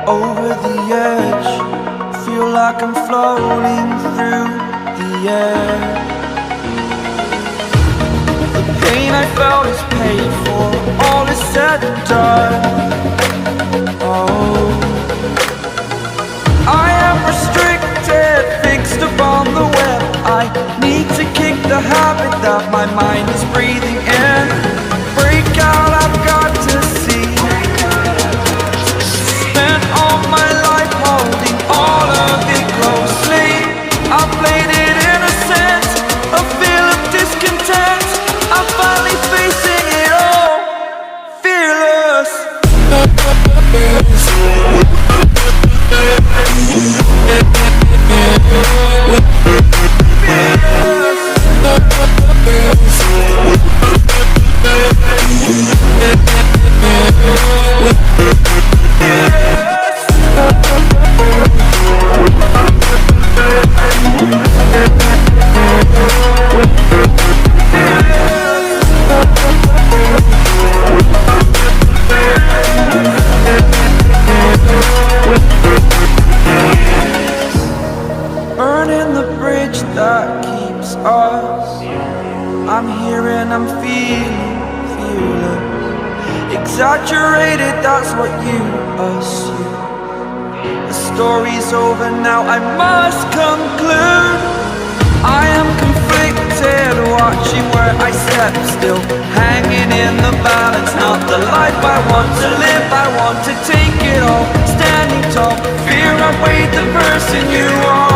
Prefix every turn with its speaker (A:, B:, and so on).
A: over the edge. Feel like I'm floating through the air. The pain I felt is paid for, all is said and done. Oh, I am restricted, fixed upon the web. I need to kick the habit that my mind is breathing in. Break out, I've got to see. Spent all my life holding all of it closely. I played it innocent, a feel of discontent. I'm finally facing it all, fearless. Burning the bridge that keeps us. I'm here and I'm feeling fearless. Exaggerated, that's what you assume. The story's over now, I must conclude. I am conflicted, watching where I step still, hanging in the balance. Not the life I want to live, I want to take it all. Standing tall, fear I've weighed the person you are.